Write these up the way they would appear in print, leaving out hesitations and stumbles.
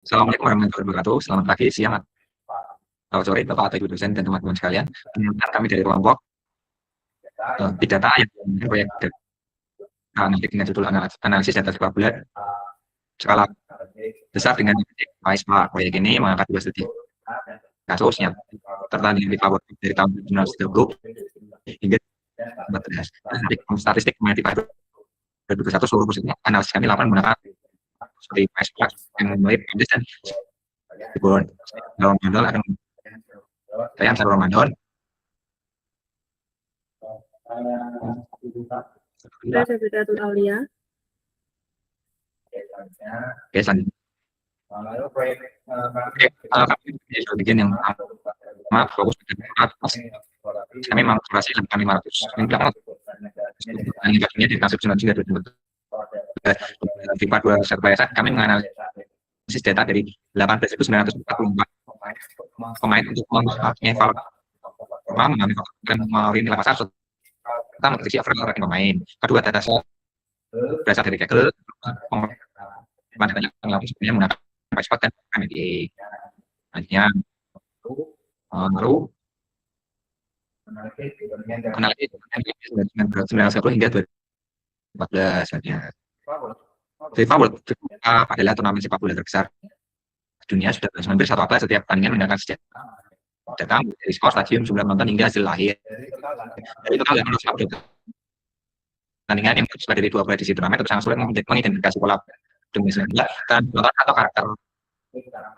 Assalamualaikum warahmatullahi wabarakatuh. Selamat pagi, siang, atau sore, Bapak atau Ibu dosen dan teman-teman sekalian. Perkenalkan kami dari kelompok Big Data yang menggunakan proyek analitik dengan judul analisis data sepak bulat skala besar dengan PySpark. Proyek ini mengangkat dua studi kasus yang tertanding di power dari tahun 1930 hingga 2014. Statistik mengenai pada 2021 seluruh pusatnya analisis kami lakukan menggunakan seperti PySpark yang mulai publish dan Ramadan akan saya Ansar Ramadan. Saya Sabidatul Aulia. Oke, selanjutnya. Oke, bikin yang pertama fokus pada kami mengoperasi 8.500 ini di kasus 93 di part 2 serba kami menganalisis data dari 18.944 pemain untuk mengenai nilai pasar serta mengkritisi overall rating pemain. Kedua, data berasal dari Kaggle sebenarnya menggunakan PySpark dan MBA. Hanya lalu analisis 1990 hingga 2014 saja. FIFA World Cup adalah turnamen sepak bola terbesar dunia, sudah hampir satu abad. Setiap pertandingan menggunakan data dari skor, stadium, jumlah penonton hingga hasil lahir. Dari total 800 pertandingan yang tersebar dari 2 edisi turnamen, itu sangat sulit mengidentifikasi pola demi sehingga dan penonton atau karakter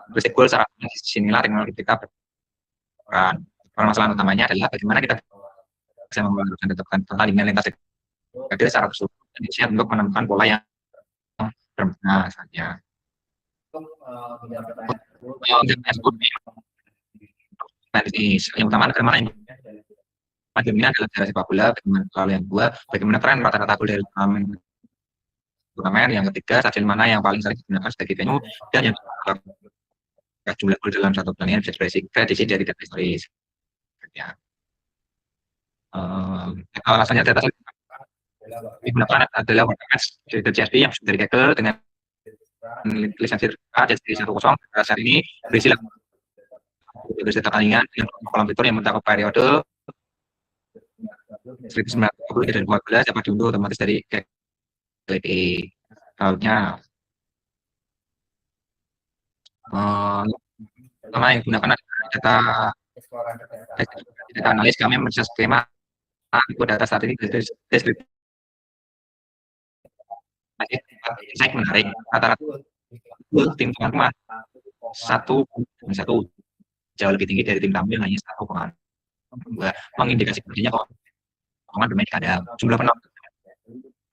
berisik gol secara disinilah teknologi kita berperan. Permasalahan utamanya adalah bagaimana kita bisa membangun dan tetapkan pertandingan lintas dekade secara keseluruhan untuk menemukan pola yang bermakna saja. Yang utama adalah ini adalah dari sepak bola, bagaimana lalu yang kedua bagaimana tren rata-rata gol dari turnamen, yang ketiga stadion mana yang paling sering digunakan sebagai venue, dan yang jumlah gol dalam satu pertandingan bisa diprediksi dari data historis. Ya. Alasannya data digunakan adalah dari CSV yang dari Kaggle dengan lisensi jadi 10 saat ini berisi data pertandingan yang kolam fitur yang mencakup periode 1930 dan 2014 dapat diunduh otomatis dari Kaggle. Lautnya pertama yang digunakan data analis, kami membaca skema itu data statistik deskriptif. Saya menarik rata-rata tim teman-teman satu jauh lebih tinggi dari tim tampil hanya 1,2, mengindikasi kerjanya keuangan bermain kadang. Jumlah penonton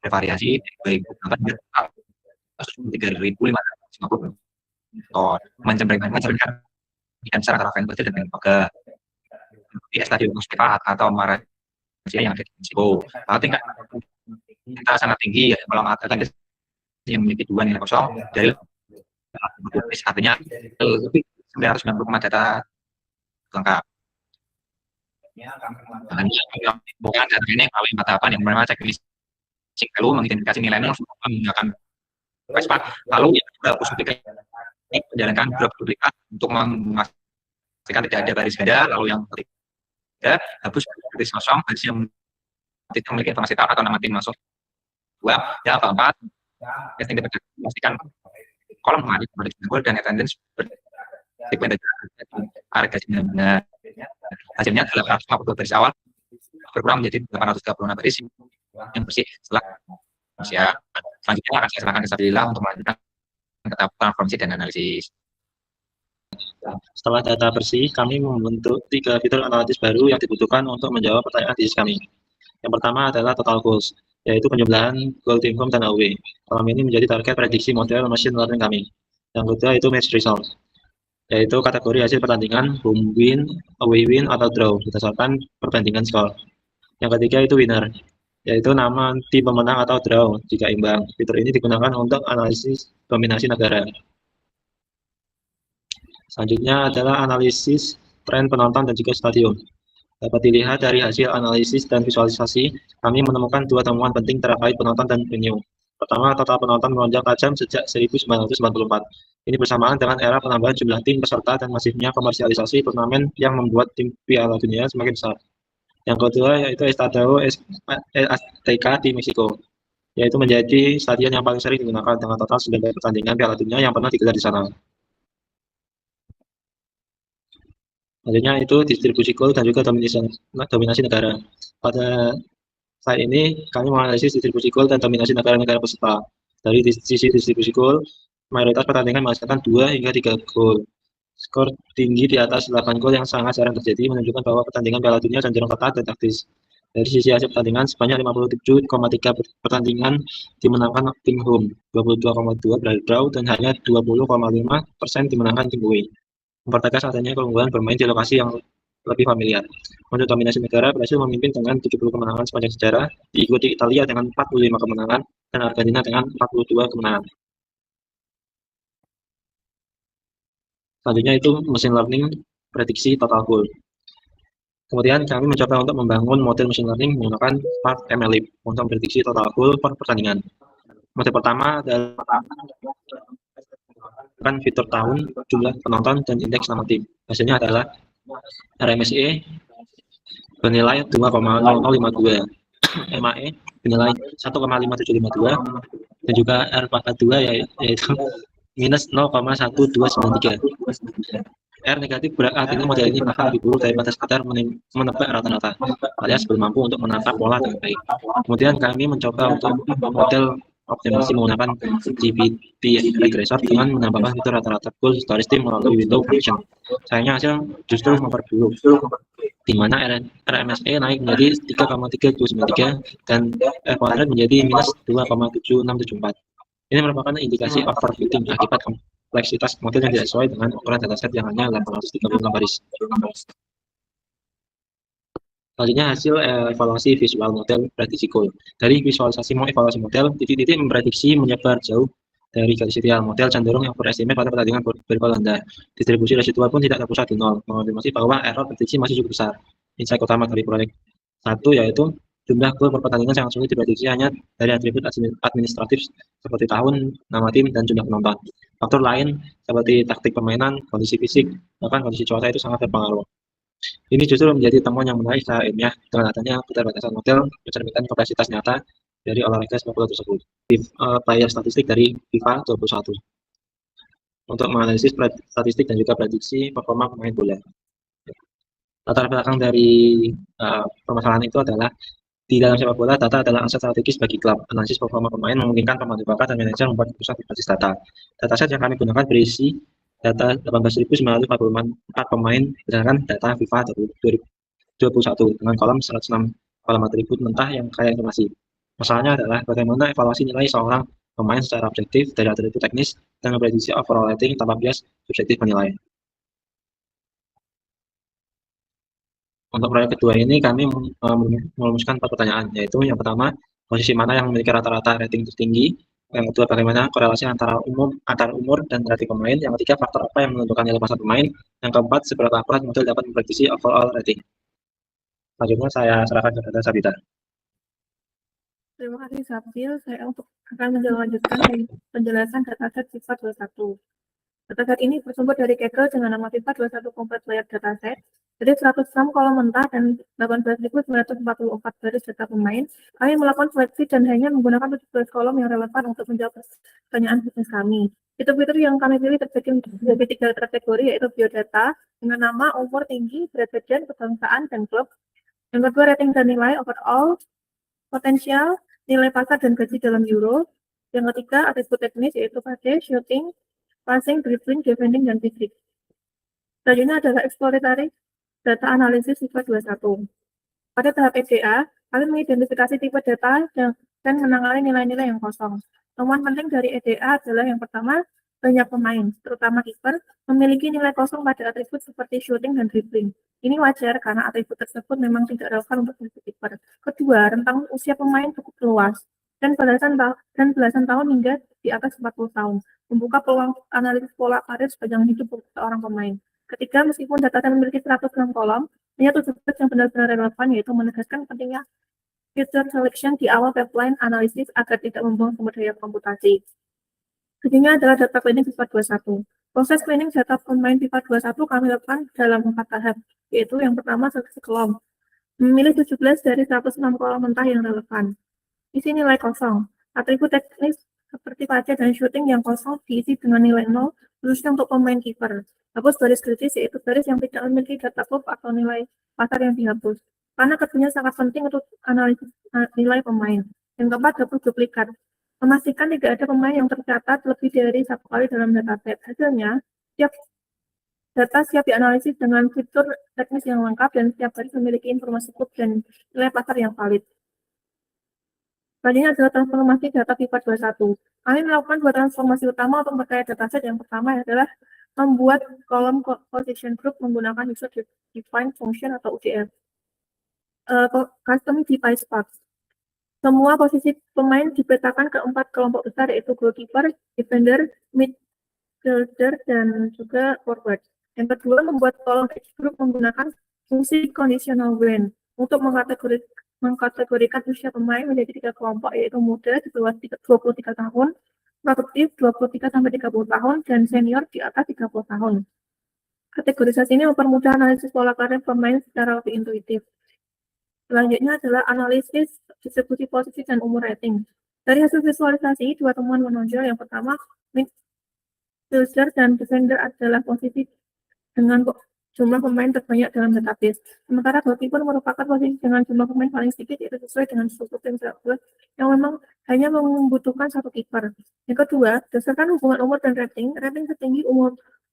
bervariasi dari 3.550 mencerminkan dan secara travel dan lembaga di stadion Mustafa atau Malaysia yang ada di Meksiko. Tingkat kita sangat tinggi, ya, kalau mengatakan yang memiliki 2 nilai kosong dari artinya lebih 990 data lengkap. Bukan data ini melalui 4 tahapan yang pertama checklist lalu mengidentifikasi nilai menggunakan PySpark, lalu yang kedua menjalankan beberapa duplikat untuk memastikan tidak ada baris ganda, lalu yang ketiga hapus baris kosong baris yang tidak memiliki informasi tahu atau nama tim masuk. Yang keempat testing dapat memastikan kolom kemarin pada gol dan attendance harganya benar. Hasilnya adalah 850 baris awal berkurang menjadi 836 baris yang bersih setelah usia. Selanjutnya akan saya serahkan ke Sabila untuk melanjutkan ke tahap transformasi dan analisis. Setelah data bersih, kami membentuk 3 fitur analitis baru yang dibutuhkan untuk menjawab pertanyaan bisnis kami. Yang pertama adalah total goals, yaitu penjumlahan goal tim home dan away. Kolom ini menjadi target prediksi model machine learning kami. Yang kedua itu match result, yaitu kategori hasil pertandingan home win, away win, atau draw berdasarkan perbandingan skor. Yang ketiga itu winner, yaitu nama tim pemenang atau draw jika imbang. Fitur ini digunakan untuk analisis dominasi negara. Selanjutnya adalah analisis tren penonton dan juga stadion. Dapat dilihat dari hasil analisis dan visualisasi, kami menemukan 2 temuan penting terkait penonton dan venue. Pertama, total penonton melonjak tajam sejak 1994. Ini bersamaan dengan era penambahan jumlah tim peserta dan masifnya komersialisasi turnamen yang membuat tim Piala Dunia semakin besar. Yang kedua yaitu Estadio Azteca di Meksiko, yaitu menjadi stadion yang paling sering digunakan dengan total 9 pertandingan Piala Dunia yang pernah digelar di sana. Selanjutnya itu distribusi gol dan juga dominasi negara. Pada slide ini kami menganalisis distribusi gol dan dominasi negara-negara peserta. Dari sisi distribusi gol, mayoritas pertandingan menghasilkan 2 hingga 3 gol. Skor tinggi di atas 8 gol yang sangat jarang terjadi menunjukkan bahwa pertandingan Piala Dunia cenderung ketat dan taktis. Dari sisi hasil pertandingan, sebanyak 57,3 pertandingan dimenangkan tim home, 22,2 berakhir draw, dan hanya 20,5% dimenangkan tim away. Mempertegas adanya keunggulan bermain di lokasi yang lebih familiar. Untuk dominasi negara, Brasil memimpin dengan 70 kemenangan sepanjang sejarah, diikuti Italia dengan 45 kemenangan, dan Argentina dengan 42 kemenangan. Selanjutnya itu machine learning prediksi total goal. Kemudian kami mencoba untuk membangun model machine learning menggunakan Spark MLlib untuk memprediksi total goal per pertandingan. Model pertama adalah fitur tahun, jumlah penonton, dan indeks nama tim. Hasilnya adalah RMSE bernilai 2,0052, MAE bernilai 1,5752, dan juga R42 yaitu minus 0,1293. R negatif berarti model ini bahkan lebih buruk daripada sekadar menebak rata-rata, alias belum mampu untuk menangkap pola dengan baik. Kemudian kami mencoba untuk model optimasi menggunakan GPT regressor dengan menambahkan fitur rata-rata goal historis tim melalui window function. Sayangnya hasil justru memperburuk, di mana RMSE naik menjadi 3,3293 dan R100 menjadi minus 2,7674. Ini merupakan indikasi overfitting akibat kompleksitas model yang tidak sesuai dengan ukuran dataset yang hanya 836 baris. Selanjutnya hasil evaluasi visual model prediksi goal. Dari visualisasi evaluasi model, titik-titik memprediksi menyebar jauh dari garis ideal. Model cenderung yang berestimasi pada pertandingan bergol rendah. Distribusi residual pun tidak terpusat di nol, mengonfirmasi bahwa error prediksi masih cukup besar. Insight utama dari proyek 1 yaitu jumlah gol per pertandingan sangat sulit diprediksi hanya dari atribut administratif seperti tahun, nama tim, dan jumlah penonton. Faktor lain seperti taktik permainan, kondisi fisik, bahkan kondisi cuaca itu sangat berpengaruh. Ini justru menjadi temuan yang menarik secara ilmiah dengan adanya keterbatasan model mencerminkan kompleksitas nyata dari olahraga sepak bola tersebut. Player statistik dari FIFA 21 untuk menganalisis statistik dan juga prediksi performa pemain bola. Latar belakang dari permasalahan itu adalah di dalam sepak bola, data adalah aset strategis bagi klub. Analisis performa pemain memungkinkan pemandu bakat dan manajer membuat keputusan berbasis data. Dataset yang kami gunakan berisi data 18.944 pemain berdasarkan data FIFA 2021 dengan kolom 106 kolom atribut mentah yang kaya informasi. Masalahnya adalah bagaimana evaluasi nilai seorang pemain secara objektif dari atribut teknis dan memprediksi overall rating tanpa bias subjektif penilaian. Untuk proyek kedua ini kami merumuskan 4 pertanyaan, yaitu yang pertama, posisi mana yang memiliki rata-rata rating tertinggi, yang kedua, bagaimana korelasi antara umur dan rating pemain, yang ketiga, faktor apa yang menentukan nilai pasar pemain, yang keempat, seberapa akurat model dapat memprediksi overall rating. Selanjutnya saya serahkan kepada Sabita. Terima kasih Sabtil. Saya akan melanjutkan penjelasan dataset FIFA 21. Dataset ini bersumber dari Kaggle dengan nama FIFA 21 Complete Player Dataset. Jadi 106 kolom mentah dan 18.944 baris data pemain. Kami melakukan seleksi dan hanya menggunakan 17 kolom yang relevan untuk menjawab pertanyaan bisnis kami. Fitur-fitur yang kami pilih terbagi menjadi 3 kategori, yaitu biodata dengan nama, umur, tinggi, berat badan, kebangsaan, dan klub. Yang kedua, rating dan nilai overall, potensial, nilai pasar dan gaji dalam euro. Yang ketiga, atribut teknis yaitu pace, shooting, passing, dribbling, defending, dan fisik. Selanjutnya adalah exploratory data analisis FIFA 21. Pada tahap EDA, kami mengidentifikasi tipe data dan menangani nilai-nilai yang kosong. Temuan penting dari EDA adalah yang pertama, banyak pemain, terutama kiper, memiliki nilai kosong pada atribut seperti shooting dan dribbling. Ini wajar karena atribut tersebut memang tidak relevan untuk posisi kiper. Kedua, rentang usia pemain cukup luas dan belasan tahun hingga di atas 40 tahun, membuka peluang analisis pola karir sepanjang hidup seorang pemain. Ketiga, meskipun data memiliki 106 kolom, hanya 17 yang benar-benar relevan, yaitu menegaskan pentingnya filter selection di awal pipeline analisis agar tidak membuang sumber daya komputasi. Kedua adalah data cleaning sifat 21. Proses cleaning data pemain sifat 21 kami lakukan dalam 4 tahap, yaitu yang pertama seleksi kolom. Memilih 17 dari 106 kolom mentah yang relevan. Isi nilai kosong. Atribut teknis seperti pajak dan shooting yang kosong diisi dengan nilai 0, khususnya untuk pemain kiper. Hapus garis kritis, yaitu garis yang tidak memiliki data klub atau nilai pasar yang dihapus. Karena keduanya sangat penting untuk analisis nilai pemain. Yang keempat, hapus duplikat. Memastikan tidak ada pemain yang tercatat lebih dari 1 kali dalam dataset. Hasilnya, data siap dianalisis dengan fitur teknis yang lengkap dan setiap garis memiliki informasi klub dan nilai pasar yang valid. Selanjutnya adalah transformasi data sifat 21. Kami melakukan 2 transformasi utama untuk memperkaya dataset. Yang pertama adalah membuat kolom position group menggunakan user defined function atau UDF. Custom device path. Semua posisi pemain dipetakan ke 4 kelompok besar, yaitu goalkeeper, defender, midfielder, dan juga forward. Yang kedua, membuat kolom age group menggunakan fungsi conditional when untuk mengkategorikan usia pemain menjadi 3 kelompok, yaitu muda di bawah 23 tahun, produktif 23 sampai 30 tahun, dan senior di atas 30 tahun. Kategorisasi ini mempermudah analisis pola karir pemain secara lebih intuitif. Selanjutnya adalah analisis distribusi posisi dan umur rating. Dari hasil visualisasi, 2 temuan menonjol. Yang pertama, midfielder dan defender adalah posisi dengan jumlah pemain terbanyak dalam database. Sementara goalkeeper merupakan posisi dengan jumlah pemain paling sedikit, yaitu sesuai dengan struktur tim yang memang hanya membutuhkan 1 kiper. Yang kedua, berdasarkan hubungan umur dan rating tertinggi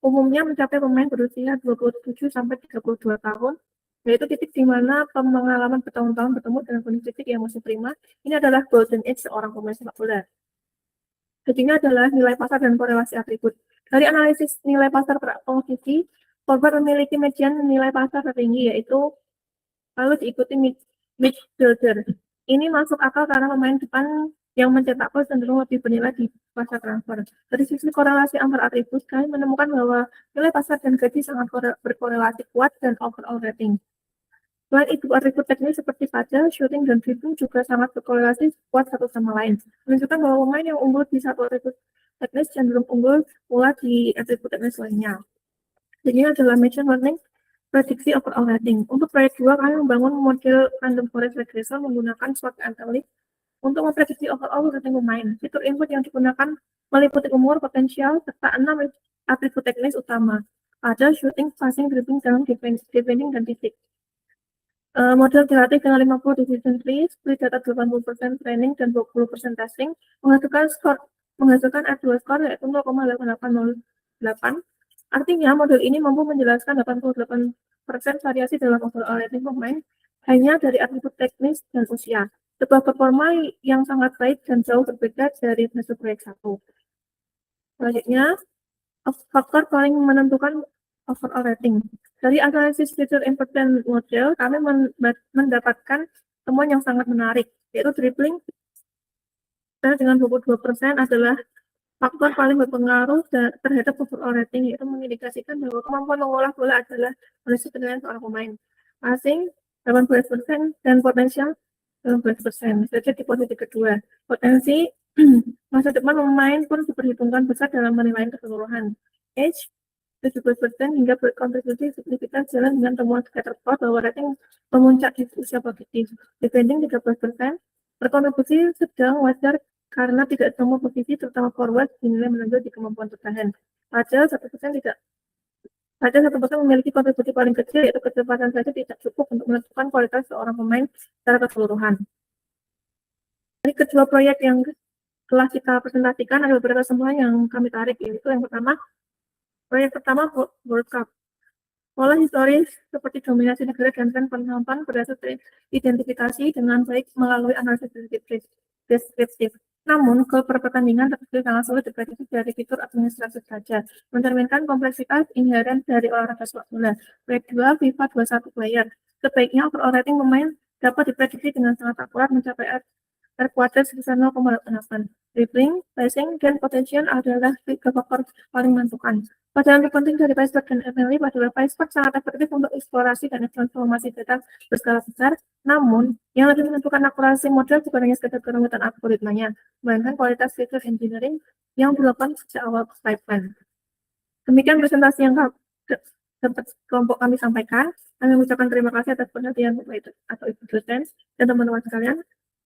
umumnya mencapai pemain berusia 27 sampai 32 tahun, yaitu titik di mana pengalaman bertahun-tahun bertemu dengan kondisi fisik yang masih prima. Ini adalah golden age seorang pemain sepak bola. Ketiga adalah nilai pasar dan korelasi atribut. Dari analisis nilai pasar per posisi, forward memiliki median nilai pasar tertinggi, yaitu lalu diikuti midfielder. Ini masuk akal karena pemain depan yang mencetak gol cenderung lebih bernilai di pasar transfer. Dari sisi korelasi antar atribut, kami menemukan bahwa nilai pasar dan gaji sangat berkorelasi kuat dan overall rating. Selain itu, atribut teknis seperti pajak, shooting, dan dribbling juga sangat berkorelasi kuat satu sama lain, menunjukkan bahwa pemain yang unggul di satu atribut teknis cenderung unggul pula di atribut teknis lainnya. Jadi adalah machine learning prediksi overall rating. Untuk proyek 2, kami membangun model random forest regression menggunakan SWOT analysis untuk memprediksi overall rating pemain. Fitur input yang digunakan meliputi umur, potensial, serta 6 atribut teknis utama. Ada shooting, passing, dribbling, defending, dan fisik. Model dilatih dengan 50 decision tree, split data 80% training dan 20% testing, menghasilkan R2 score yaitu 0,8808. Artinya model ini mampu menjelaskan 88% variasi dalam overall rating pemain hanya dari atribut teknis dan usia. Sebuah performa yang sangat baik dan jauh berbeda dari hasil proyek 1. Selanjutnya, faktor paling menentukan overall rating. Dari analisis fitur important model, kami mendapatkan temuan yang sangat menarik, yaitu dribbling dengan 22% adalah faktor paling berpengaruh terhadap overall rating, yaitu mengindikasikan bahwa kemampuan mengolah bola adalah kondisi penilaian seorang pemain. Passing 18% dan potensial 18%. Jadi di posisi kedua, potensi masa depan pemain pun diperhitungkan besar dalam penilaian keseluruhan. Age 17% hingga berkontribusi signifikan jalan dengan temuan scatterplot bahwa rating memuncak di usia produktif. Defending 13%, berkontribusi sedang wajar karena tidak semua posisi terutama forward dinilai menonjol di kemampuan bertahan. Pada 1% memiliki kontribusi paling kecil, yaitu kecepatan saja tidak cukup untuk menentukan kualitas seorang pemain secara keseluruhan. Dari kedua proyek yang telah kita presentasikan ada beberapa temuan yang kami tarik, yaitu yang pertama, proyek pertama World Cup. Pola historis seperti dominasi negara dan tren penonton berhasil teridentifikasi dengan baik melalui analisis deskriptif. Namun, gol per pertandingan tersebut sangat sulit diprediksi dari fitur administrasi saja, mencerminkan kompleksitas inheren dari olahraga sepak bola. Proyek 2, FIFA 21 player. Sebaiknya overall rating pemain dapat diprediksi dengan sangat akurat mencapai R kuadrat sebesar 0,88. Rippling, phasing, dan potential adalah 3 faktor paling menentukan. Pelajaran terpenting dari PySpark dan MLlib adalah PySpark sangat efektif untuk eksplorasi dan transformasi data berskala besar, namun yang lebih menentukan akurasi model bukan hanya sekedar kerumitan algoritmanya, melainkan kualitas feature engineering yang dilakukan sejak awal pipeline. Demikian presentasi yang dapat kelompok kami sampaikan. Kami mengucapkan terima kasih atas perhatian Bapak atau Ibu dosen dan teman-teman sekalian.